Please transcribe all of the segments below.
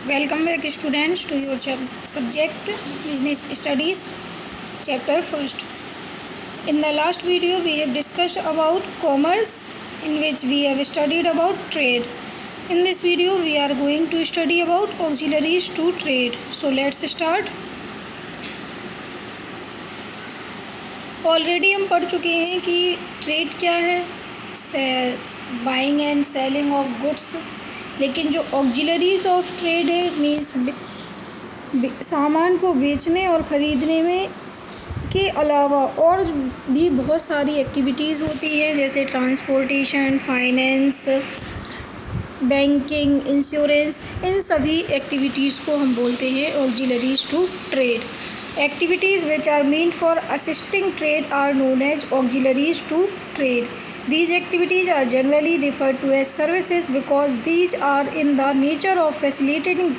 Welcome back students to your subject Business Studies chapter first. In the last video we have discussed about commerce, in which we have studied about trade. In this video we are going to study about auxiliaries to trade. So let's start. Already हम पढ़ चुके हैं कि trade क्या है, buying and selling of goods. लेकिन जो auxiliaries of trade है मीन्स सामान को बेचने और ख़रीदने में के अलावा और भी बहुत सारी एक्टिविटीज़ होती हैं, जैसे ट्रांसपोर्टेशन, फाइनेंस, बैंकिंग, इंश्योरेंस। इन सभी एक्टिविटीज़ को हम बोलते हैं auxiliaries to trade. Activities which are meant for assisting trade are known as auxiliaries to trade. These activities are generally referred to as services because these are in the nature of facilitating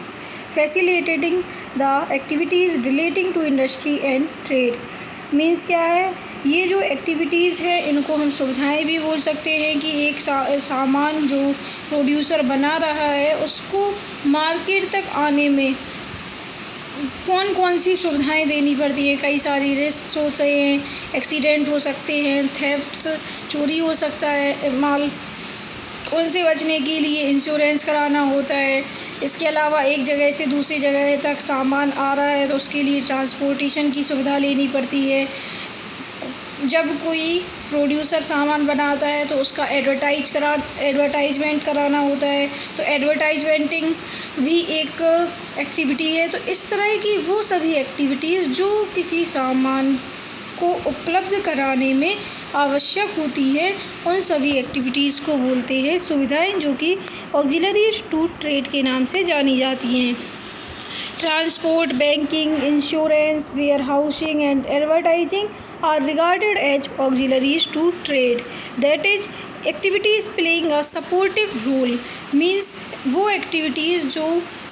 the activities relating to industry and trade. Means क्या है, ये जो activities है इनको हम सुविधाएं भी बोल सकते हैं कि एक सामान जो प्रोड्यूसर बना रहा है उसको मार्केट तक आने में कौन कौन सी सुविधाएं देनी पड़ती हैं। कई सारी रिस्क होते हैं, एक्सीडेंट हो सकते हैं, थेफ्ट, चोरी हो सकता है माल, उनसे बचने के लिए इंश्योरेंस कराना होता है। इसके अलावा एक जगह से दूसरी जगह तक सामान आ रहा है तो उसके लिए ट्रांसपोर्टेशन की सुविधा लेनी पड़ती है। जब कोई प्रोड्यूसर सामान बनाता है तो उसका एडवर्टाइजमेंट कराना होता है, तो एडवर्टाइजमेंटिंग भी एक एक्टिविटी है। तो इस तरह की वो सभी एक्टिविटीज़ जो किसी सामान को उपलब्ध कराने में आवश्यक होती है, उन सभी एक्टिविटीज़ को बोलते हैं सुविधाएं, जो कि ऑक्सिलरीज टू ट्रेड के नाम से जानी जाती हैं. Transport, banking, insurance, warehousing and advertising are regarded as auxiliaries to trade. That is, activities playing a supportive role. Means वो activities जो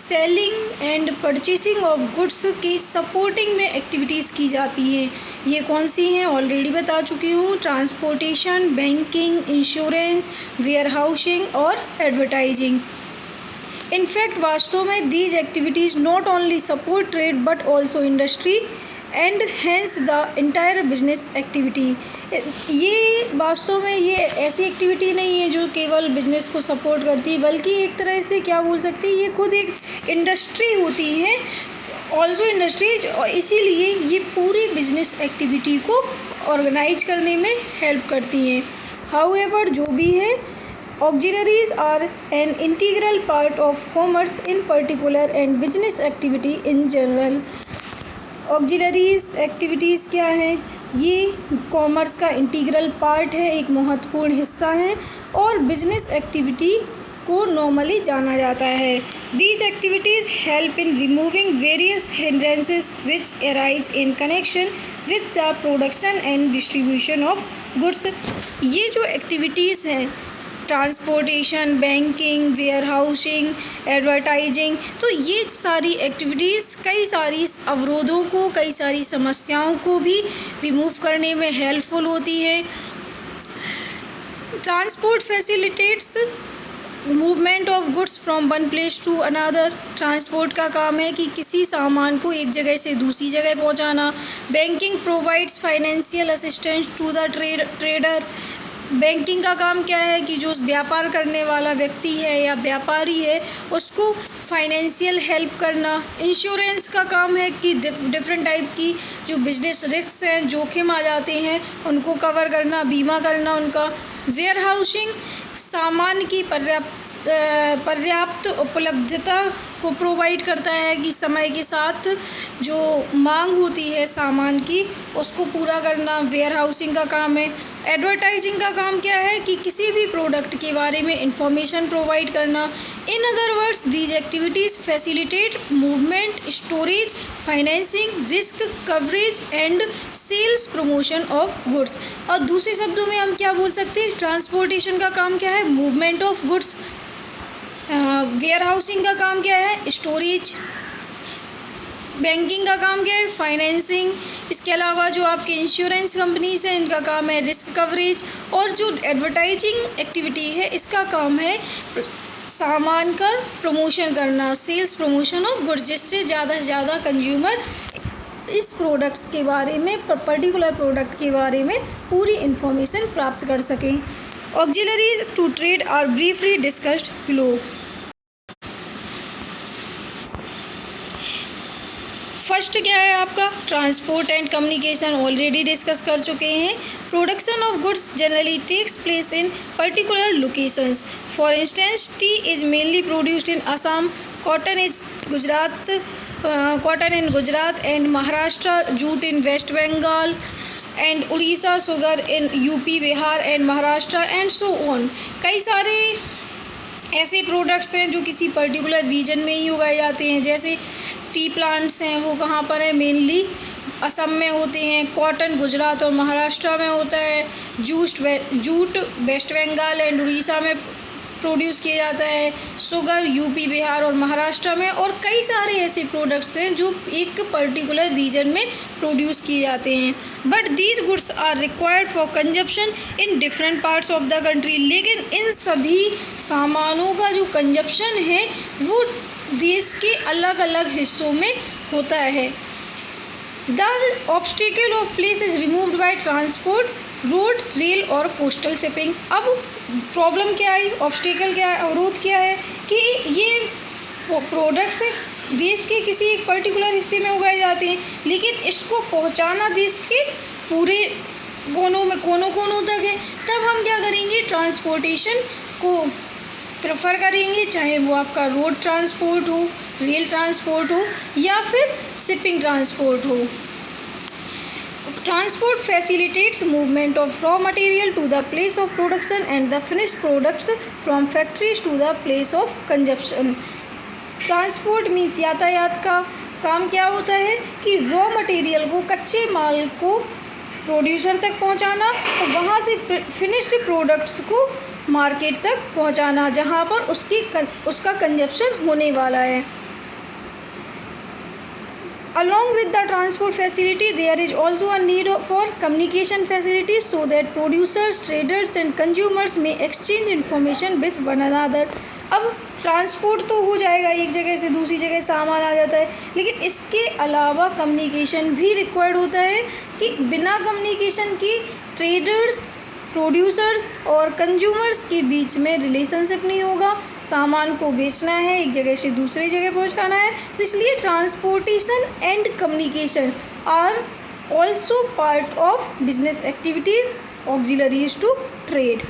selling and purchasing of goods की supporting में activities की जाती हैं. ये कौन सी हैं ऑलरेडी बता चुकी हूँ. ट्रांसपोर्टेशन, बैंकिंग, इंश्योरेंस, वेयरहाउसिंग और एडवर्टाइजिंग. In fact, वास्तव में these activities not only support trade but also industry and hence the entire business activity. ये वास्तव में ये ऐसी एक्टिविटी नहीं है जो केवल बिजनेस को सपोर्ट करती है, बल्कि एक तरह से क्या बोल सकते हैं, ये खुद एक इंडस्ट्री होती है, ऑल्सो इंडस्ट्री, और इसीलिए ये पूरी बिजनेस एक्टिविटी को ऑर्गेनाइज करने में हेल्प करती हैं. हाउएवर, जो भी है, auxiliaries are an integral part of commerce in particular and business activity in general. auxiliaries activities क्या हैं, ये कॉमर्स का इंटीग्रल पार्ट है, एक महत्वपूर्ण हिस्सा है और बिजनेस एक्टिविटी को नॉर्मली जाना जाता है. These activities help in removing various hindrances which arise in connection with the production and distribution of goods. ये जो एक्टिविटीज़ हैं, ट्रांसपोर्टेशन, बैंकिंग, वेयरहाउसिंग, एडवर्टाइजिंग, तो ये सारी एक्टिविटीज़ कई सारी अवरोधों को, कई सारी समस्याओं को भी रिमूव करने में हेल्पफुल होती है. Transport facilitates movement of goods from one place to another. Transport का काम है कि किसी सामान को एक जगह से दूसरी जगह पहुंचाना. Banking provides financial assistance to the trader. Banking का काम क्या है कि जो व्यापार करने वाला व्यक्ति है या व्यापारी है उसको फाइनेंशियल हेल्प करना. इंश्योरेंस का काम है कि डिफरेंट टाइप की जो बिजनेस रिस्क हैं, जोखिम आ जाते हैं, उनको कवर करना, बीमा करना उनका. वेयरहाउसिंग सामान की पर्याप्त उपलब्धता को प्रोवाइड करता है कि समय के साथ जो मांग होती है सामान की उसको पूरा करना वेयरहाउसिंग का काम है. एडवर्टाइजिंग का काम क्या है कि किसी भी प्रोडक्ट के बारे में इंफॉर्मेशन प्रोवाइड करना. In other words, these activities facilitate movement, storage, financing, risk coverage and sales promotion of goods. और दूसरे शब्दों में हम क्या बोल सकते हैं, ट्रांसपोर्टेशन का काम क्या है, मूवमेंट ऑफ गुड्स. वेयरहाउसिंग का काम क्या है, स्टोरेज. बैंकिंग का काम क्या है, फाइनेंसिंग. इसके अलावा जो आपके इंश्योरेंस कंपनीज हैं इनका काम है रिस्क कवरेज. और जो एडवर्टाइजिंग एक्टिविटी है इसका काम है सामान का प्रमोशन करना, सेल्स प्रमोशन ऑफ गुड्स, जिससे ज़्यादा से ज़्यादा कंज्यूमर इस प्रोडक्ट्स के बारे में, पर्टिकुलर प्रोडक्ट के बारे में पूरी इन्फॉर्मेशन प्राप्त कर सकें। Auxiliaries to trade are briefly discussed below. First क्या है आपका, transport and communication, already discuss कर चुके हैं। Production of goods generally takes place in particular locations. For instance, tea is mainly produced in Assam, cotton in Gujarat and Maharashtra, jute in West Bengal and Odisha, sugar in UP, Bihar and Maharashtra and so on। कई सारे ऐसे products हैं जो किसी particular reason में ही उगाए जाते हैं। जैसे टी प्लांट्स हैं, वो कहाँ पर है, मेनली असम में होते हैं। कॉटन गुजरात और महाराष्ट्र में होता है। जूट वेस्ट बंगाल एंड उड़ीसा में प्रोड्यूस किया जाता है। शुगर यूपी, बिहार और महाराष्ट्र में। और कई सारे ऐसे प्रोडक्ट्स हैं जो एक पर्टिकुलर रीजन में प्रोड्यूस किए जाते हैं। But these goods are required for consumption in different parts of the country. लेकिन इन सभी सामानों का जो कंजप्शन है वो देश के अलग अलग हिस्सों में होता है। The obstacle of place is removed by transport, road, rail और पोस्टल शिपिंग। अब प्रॉब्लम क्या है, ऑब्स्टिकल क्या है, अवरोध क्या है कि ये प्रोडक्ट्स देश के किसी एक पर्टिकुलर हिस्से में उगाए जाते हैं, लेकिन इसको पहुंचाना देश के पूरे कोनों तक है। तब हम क्या करेंगे, ट्रांसपोर्टेशन को प्रेफर करेंगे, चाहे वो आपका रोड ट्रांसपोर्ट हो, रेल ट्रांसपोर्ट हो या फिर शिपिंग ट्रांसपोर्ट हो। Transport facilitates movement of raw material to the place of production and the finished products from factories to the place of consumption। Transport means यातायात का काम क्या होता है कि रॉ मटेरियल को, कच्चे माल को प्रोड्यूसर तक पहुंचाना और वहां से फिनिश्ड प्रोडक्ट्स को मार्केट तक पहुंचाना, जहां पर उसका कंजप्शन होने वाला है। Along with the transport facility, there is also a need for communication facilities so that producers, traders and consumers may exchange information with one another। अब ट्रांसपोर्ट तो हो जाएगा, एक जगह से दूसरी जगह सामान आ जाता है, लेकिन इसके अलावा कम्युनिकेशन भी रिक्वायर्ड होता है कि बिना कम्युनिकेशन के ट्रेडर्स, प्रोड्यूसर्स और कंज्यूमर्स के बीच में रिलेशनशिप नहीं होगा। सामान को बेचना है, एक जगह से दूसरी जगह पहुंचाना है, तो इसलिए transportation and communication are also part of business activities auxiliaries to trade.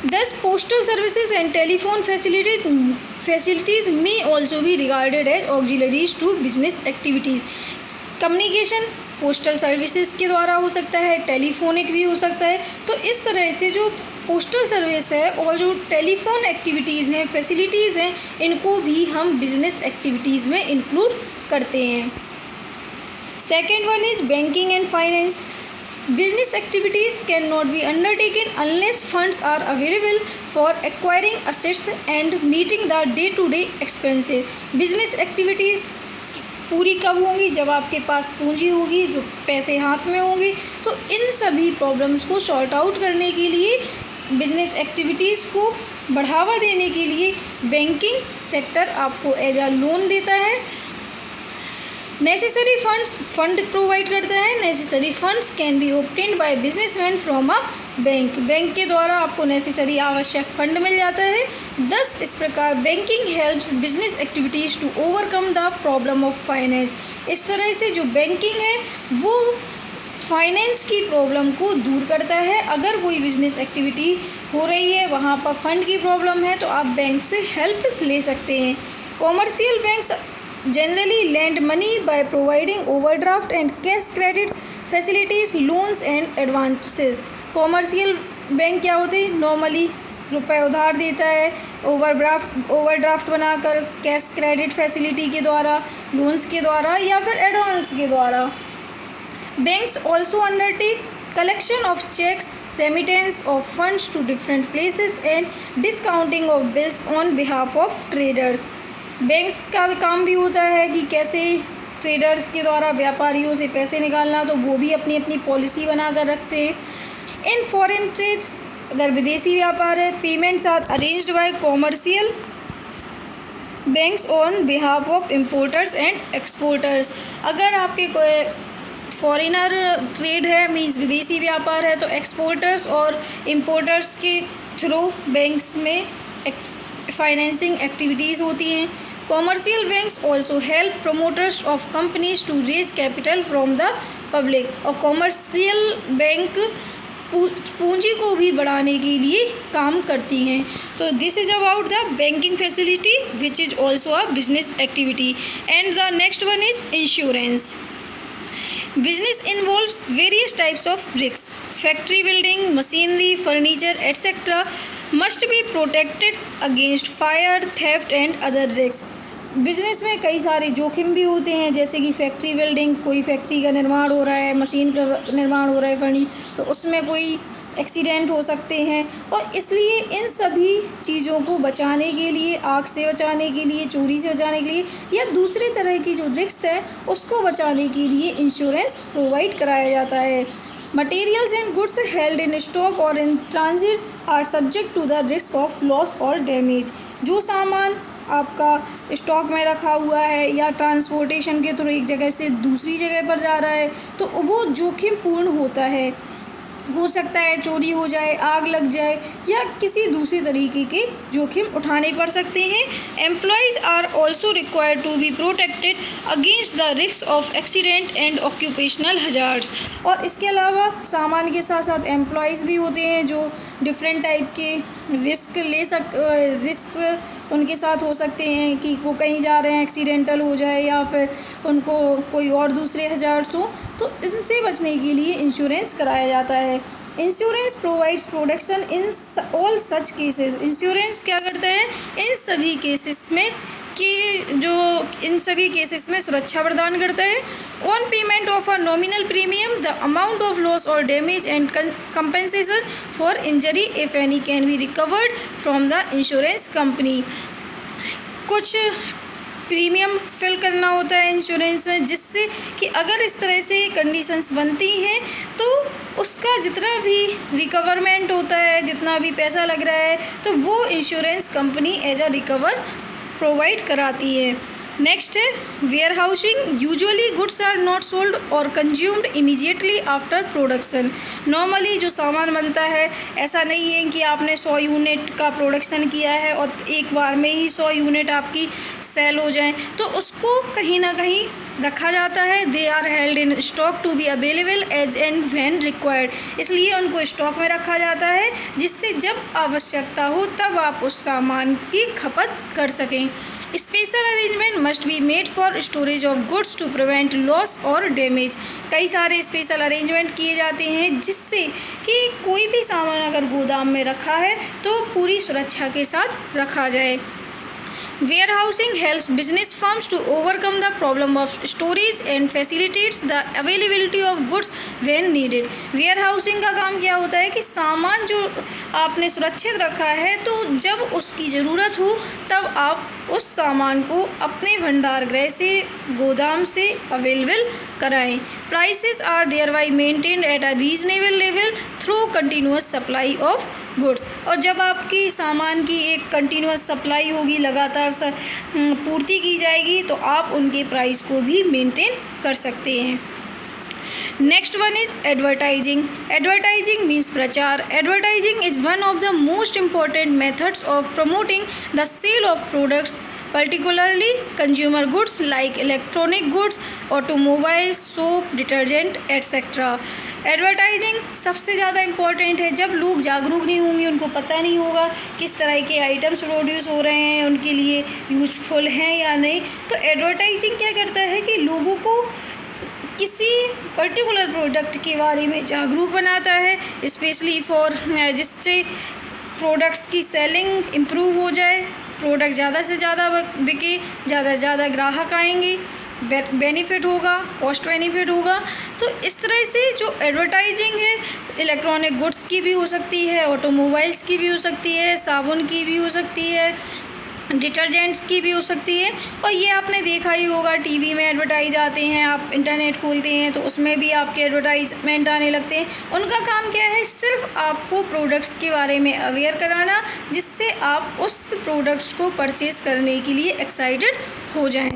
Thus, postal services and telephone facilities may also be regarded as auxiliaries to business activities। Communication postal services के द्वारा हो सकता है, टेलीफोनिक भी हो सकता है। तो इस तरह से जो पोस्टल सर्विस है और जो टेलीफोन एक्टिविटीज़ हैं, फैसिलिटीज़ हैं, इनको भी हम बिजनेस एक्टिविटीज़ में इंक्लूड करते हैं। Second one is banking and finance. Business activities cannot be undertaken unless funds are available for acquiring assets and meeting the day-to-day expenses। Business activities पूरी कब होंगी, जब आपके पास पूंजी होगी, जो पैसे हाथ में होंगे। तो इन सभी प्रॉब्लम्स को सॉर्ट आउट करने के लिए, बिजनेस एक्टिविटीज़ को बढ़ावा देने के लिए बैंकिंग सेक्टर आपको एज अ लोन देता है, नेसेसरी फंड प्रोवाइड करता है। Necessary funds can be obtained by businessman from a bank के द्वारा आपको नेसेसरी आवश्यक फंड मिल जाता है। दस इस प्रकार banking helps business activities to overcome the problem of finance. इस तरह से जो बैंकिंग है वो फाइनेंस की प्रॉब्लम को दूर करता है। अगर कोई बिजनेस एक्टिविटी हो रही है, वहाँ पर फंड की प्रॉब्लम है, तो आप बैंक से हेल्प ले सकते हैं। Commercial banks generally lend money by providing overdraft and cash credit facilities, loans and advances। Commercial bank क्या होते हैं, नॉर्मली रुपए उधार देता है, ओवरड्राफ्ट बनाकर, कैश क्रेडिट फैसिलिटी के द्वारा, लोन्स के द्वारा या फिर एडवांस के द्वारा। Banks also undertake collection of checks, remittance of funds to different places and discounting of bills on behalf of traders। Banks का काम भी होता है कि कैसे ट्रेडर्स के द्वारा व्यापारियों से पैसे निकालना, तो वो भी अपनी अपनी पॉलिसी बना कर रखते हैं। इन फॉरेन ट्रेड अगर विदेशी व्यापार है, payments are arranged by commercial banks on behalf of importers and exporters. अगर आपके कोई फॉरेनर ट्रेड है, मीन्स विदेशी व्यापार है, तो एक्सपोर्टर्स और इम्पोर्टर्स के थ्रू बैंक्स में फाइनेंसिंग एक्टिविटीज़ होती हैं। Commercial banks also help promoters of companies to raise capital from the public. और कॉमर्शियल बैंक पूंजी को भी बढ़ाने के लिए काम करती हैं। तो this is about the banking facility which is also a business activity. And the next one is insurance. Business involves various types of risks. Factory building, machinery, furniture, etc. must be protected against fire, theft and other risks. Business में कई सारे जोखिम भी होते हैं, जैसे कि factory building, कोई फैक्ट्री का निर्माण हो रहा है, मशीन का निर्माण हो रहा है फर्नीचर, तो उसमें कोई एक्सीडेंट हो सकते हैं। और इसलिए इन सभी चीज़ों को बचाने के लिए, आग से बचाने के लिए, चोरी से बचाने के लिए या दूसरी तरह की जो रिस्क है उसको बचाने के लिए इंश्योरेंस प्रोवाइड कराया जाता है। Materials and goods held in stock और in transit are subject to the risk of loss और डैमेज। जो सामान आपका स्टॉक में रखा हुआ है या ट्रांसपोर्टेशन के थ्रू एक जगह से दूसरी जगह पर जा रहा है, तो वो जोखिम पूर्ण होता है। हो सकता है चोरी हो जाए, आग लग जाए या किसी दूसरे तरीके के जोखिम उठाने पड़ सकते हैं। Employees are also required to be protected against the risk of accident and occupational hazards. और इसके अलावा सामान के साथ साथ एम्प्लॉयज़ भी होते हैं जो डिफरेंट टाइप के रिस्क उनके साथ हो सकते हैं कि वो कहीं जा रहे हैं, एक्सीडेंटल हो जाए या फिर उनको कोई और दूसरे हजार्ड्स हो, तो इनसे बचने के लिए इंश्योरेंस कराया जाता है। Insurance provides protection in all such cases. Insurance क्या करता है इन सभी केसेस में इन सभी केसेस में सुरक्षा प्रदान करता है। On payment of a nominal premium the amount of loss और damage and compensation for injury if any can be recovered from the insurance company. कुछ प्रीमियम फिल करना होता है इंश्योरेंस में, जिससे कि अगर इस तरह से कंडीशंस बनती हैं तो उसका जितना भी रिकवरमेंट होता है, जितना भी पैसा लग रहा है, तो वो insurance company as a recover provide कराती है। नेक्स्ट है warehousing. Usually goods are not sold और consumed immediately after production. Normally जो सामान बनता है, ऐसा नहीं है कि आपने 100 यूनिट का प्रोडक्शन किया है और एक बार में ही 100 यूनिट आपकी सेल हो जाएं, तो उसको कहीं ना कहीं रखा जाता है। They are held in stock to be available as and when required. इसलिए उनको स्टॉक में रखा जाता है जिससे जब आवश्यकता हो तब आप उस सामान की खपत कर सकें। Special arrangement must be made for storage of goods to prevent loss और डैमेज। कई सारे स्पेशल अरेंजमेंट किए जाते हैं जिससे कि कोई भी सामान अगर गोदाम में रखा है तो पूरी सुरक्षा के साथ रखा जाए। Warehousing helps business firms to overcome the problem of storage and facilitates the availability of goods when needed. Warehousing का काम क्या होता है कि सामान जो आपने सुरक्षित रखा है, तो जब उसकी ज़रूरत हो तब आप उस सामान को अपने भंडार गृह से, गोदाम से अवेलेबल कराएं। Prices are thereby maintained at a reasonable level through continuous supply of goods. और जब आपकी सामान की एक कंटिन्यूस सप्लाई होगी, लगातार पूर्ति की जाएगी, तो आप उनके प्राइस को भी मेंटेन कर सकते हैं। Next one is advertising. Advertising means प्रचार। Advertising is one of the most important methods of promoting the sale of products, particularly consumer goods like electronic goods, automobiles, soap, detergent, etc. Advertising सबसे ज़्यादा important है। जब लोग जागरूक नहीं होंगे, उनको पता नहीं होगा किस तरह के आइटम्स प्रोड्यूस हो रहे हैं, उनके लिए यूजफुल हैं या नहीं, तो एडवर्टाइजिंग क्या करता है कि लोगों को किसी पर्टिकुलर प्रोडक्ट के बारे में जागरूक बनाता है, स्पेशली फॉर जिससे प्रोडक्ट्स की सेलिंग इम्प्रूव हो जाए, प्रोडक्ट ज़्यादा से ज़्यादा बिके, ज़्यादा से ज़्यादा ग्राहक आएंगे, बेनिफिट होगा, कॉस्ट बेनिफिट होगा। तो इस तरह से जो एडवर्टाइजिंग है, इलेक्ट्रॉनिक गुड्स की भी हो सकती है, ऑटोमोबाइल्स की भी हो सकती है, साबुन की भी हो सकती है, डिटर्जेंट्स की भी हो सकती है। और ये आपने देखा ही होगा, टीवी में एडवर्टाइज आते हैं, आप इंटरनेट खोलते हैं तो उसमें भी आपके एडवर्टाइजमेंट आने लगते हैं। उनका काम क्या है, सिर्फ आपको प्रोडक्ट्स के बारे में अवेयर कराना, जिससे आप उस प्रोडक्ट्स को परचेज़ करने के लिए एक्साइटेड हो जाएं।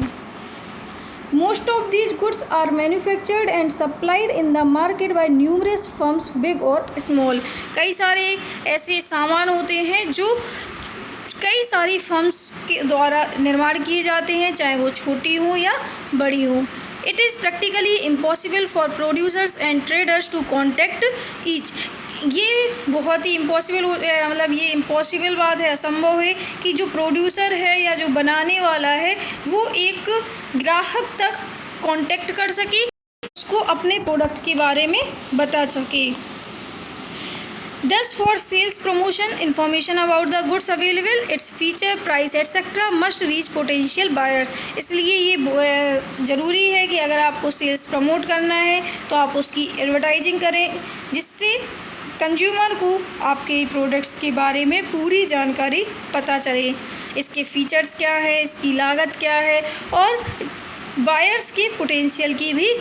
Most of these goods are manufactured and supplied in the market by numerous firms, big or small। कई सारे ऐसे सामान होते हैं जो कई सारी फर्म्स के द्वारा निर्माण किए जाते हैं, चाहे वो छोटी हो या बड़ी हो। It is practically impossible for producers and traders to contact each. ये बहुत ही इम्पॉसिबल मतलब ये इम्पॉसिबल बात है, असंभव है कि जो प्रोड्यूसर है या जो बनाने वाला है वो एक ग्राहक तक कांटेक्ट कर सके, उसको अपने प्रोडक्ट के बारे में बता सके। Thus, for sales promotion, information about the goods available, its feature, price, etc. must reach potential buyers। इसलिए ये ज़रूरी है कि अगर आपको सेल्स प्रमोट करना है तो आप उसकी एडवर्टाइजिंग करें, जिससे कंज्यूमर को आपके प्रोडक्ट्स के बारे में पूरी जानकारी पता चले। इसके फीचर्स क्या है, इसकी लागत क्या है, और बायर्स की पोटेंशियल की भी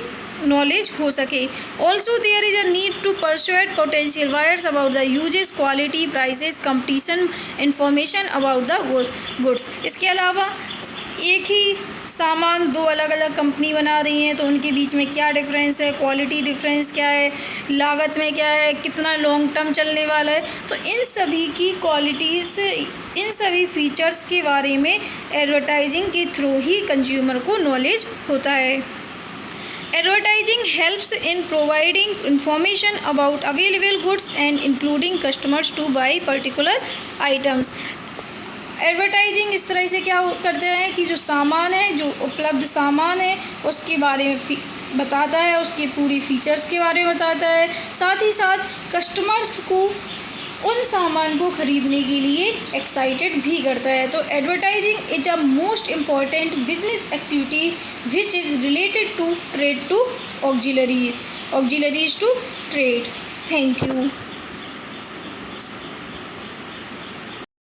नॉलेज हो सके। Also there is a need to persuade potential buyers about the uses, quality, prices, competition, information about the goods. इसके अलावा एक ही सामान दो अलग अलग कंपनी बना रही हैं तो उनके बीच में क्या डिफरेंस है, क्वालिटी डिफरेंस क्या है, लागत में क्या है, कितना लॉन्ग टर्म चलने वाला है, तो इन सभी की क्वालिटीज़, इन सभी फीचर्स के बारे में एडवर्टाइजिंग के थ्रू ही कंज्यूमर को नॉलेज होता है। Advertising helps in providing information about available goods and including customers to buy particular items। Advertising इस तरह से क्या करते हैं कि जो सामान है, जो उपलब्ध सामान है, उसके बारे में बताता है, उसके पूरी फीचर्स के बारे में बताता है, साथ ही साथ कस्टमर्स को उन सामान को ख़रीदने के लिए एक्साइटेड भी करता है। तो advertising is a most important business activity which is related to trade to auxiliaries to trade. Thank you.